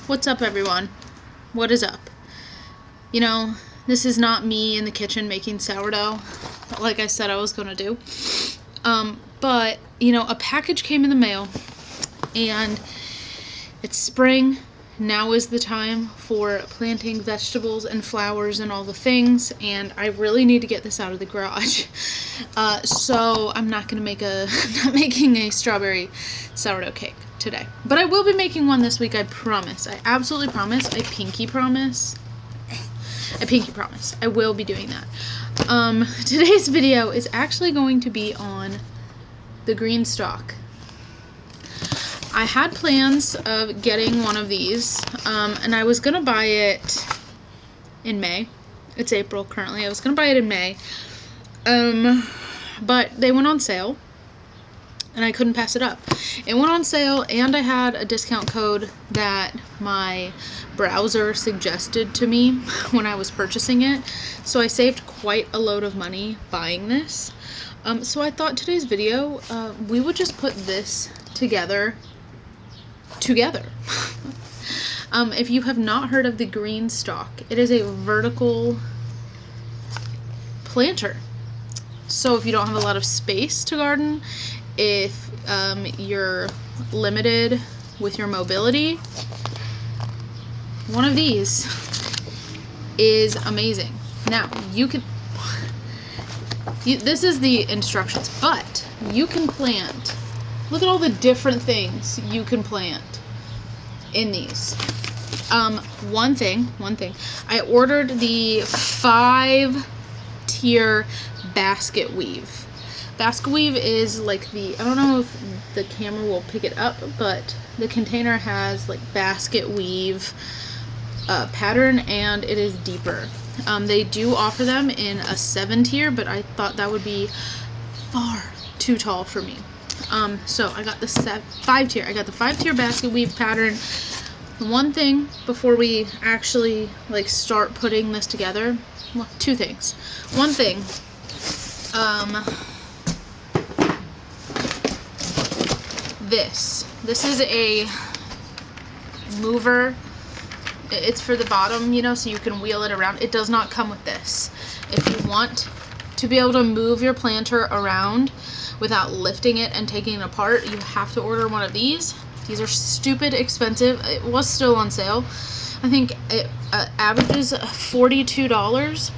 What's up, everyone? What is up? You know, this is not me in the kitchen making sourdough like I said I was gonna do. But, you know, a package came in the mail and it's spring. Now is the time for planting vegetables and flowers and all the things, and I really need to get this out of the garage. So I'm not making a strawberry sourdough cake today. But I will be making one this week, I promise. I absolutely promise. I pinky promise. I will be doing that. Today's video is actually going to be on the Greenstalk. I had plans of getting one of these, and I was going to buy it in May. It's April currently. I was going to buy it in May, but they went on sale, and I couldn't pass it up. It went on sale, and I had a discount code that my browser suggested to me when I was purchasing it, so I saved quite a load of money buying this. So I thought today's video, we would just put this together. If you have not heard of the Greenstalk, it is a vertical planter. So if you don't have a lot of space to garden, if you're limited with your mobility, one of these is amazing. Now, this is the instructions, but you can plant. Look at all the different things you can plant in these. One thing, I ordered the 5-tier basket weave. Basket weave is like I don't know if the camera will pick it up, but the container has like basket weave pattern, and it is deeper. They do offer them in a 7-tier, but I thought that would be far too tall for me. So I got the 5-tier. I got the 5-tier basket weave pattern. One thing before we actually start putting this together, well, two things. One thing, this is a mover. It's for the bottom, you know, so you can wheel it around. It does not come with this. If you want to be able to move your planter around without lifting it and taking it apart, you have to order one of these. These are stupid expensive. It was still on sale. I think it averages $42.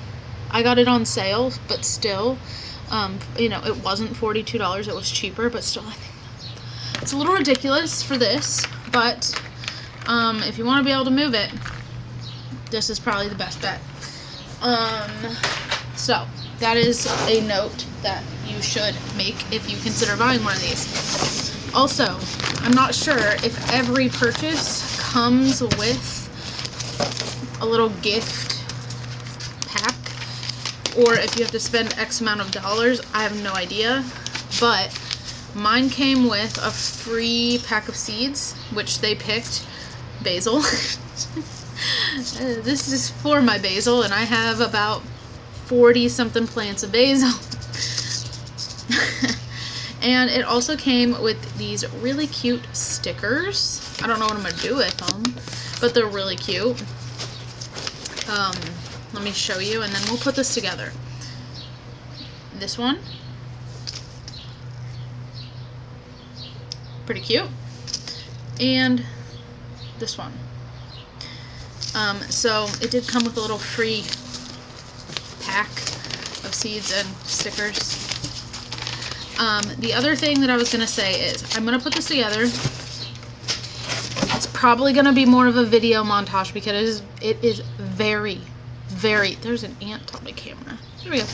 I got it on sale, but still, you know, it wasn't $42. It was cheaper, but still, I think it's a little ridiculous for this. But if you want to be able to move it, this is probably the best bet. So that is a note that you should make if you consider buying one of these. Also, I'm not sure if every purchase comes with a little gift pack, or if you have to spend X amount of dollars. I have no idea, but mine came with a free pack of seeds, which they picked basil. This is for my basil, and I have about 40 something plants of basil. And it also came with these really cute stickers. I don't know what I'm gonna do with them, but they're really cute. Let me show you, and then we'll put this together. This one, pretty cute, and this one. So it did come with a little free pack of seeds and stickers. The other thing that I was going to say is I'm going to put this together. It's probably going to be more of a video montage because it is very, there's an ant on my camera. There we go.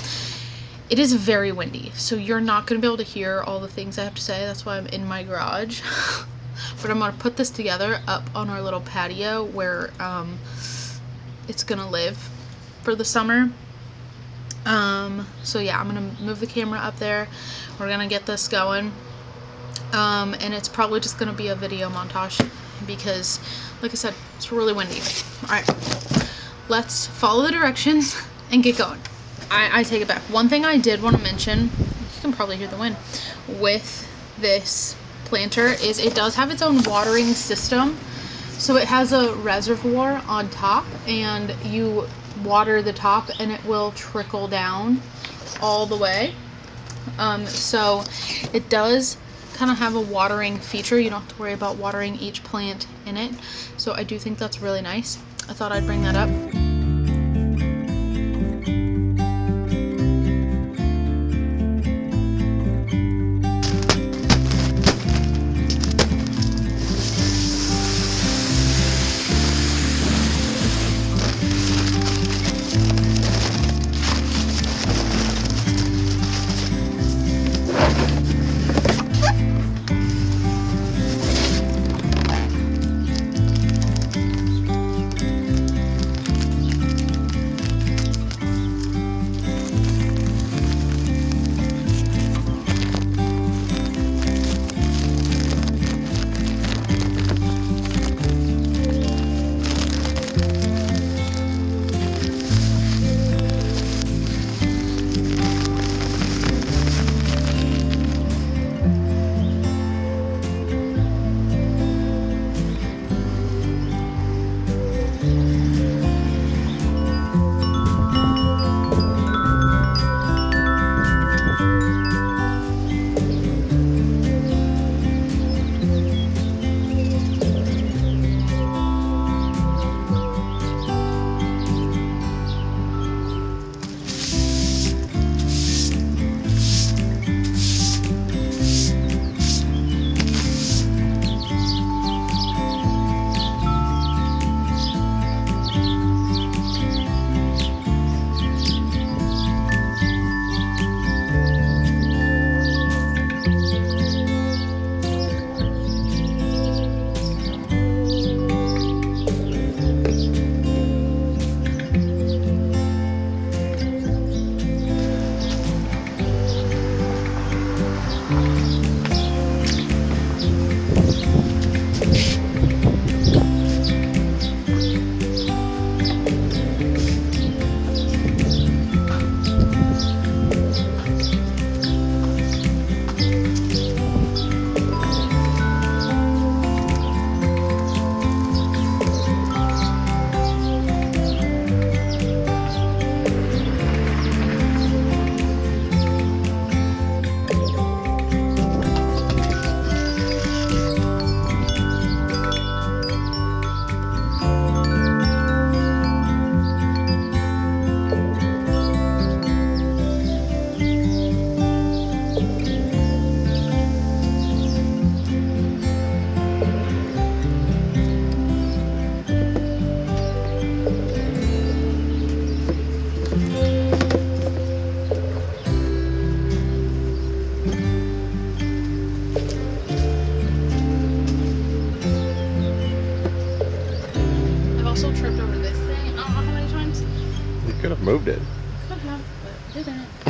It is very windy, so you're not going to be able to hear all the things I have to say. That's why I'm in my garage. But I'm going to put this together up on our little patio where it's going to live for the summer. So yeah, I'm going to move the camera up there. We're going to get this going. And it's probably just going to be a video montage because, like I said, it's really windy. Alright, let's follow the directions and get going. I take it back. One thing I did want to mention, you can probably hear the wind, with this planter is it does have its own watering system. So it has a reservoir on top, and you water the top and it will trickle down all the way. So it does kind of have a watering feature. You don't have to worry about watering each plant in it. So I do think that's really nice. I thought I'd bring that up. Moved it. Could have, but didn't.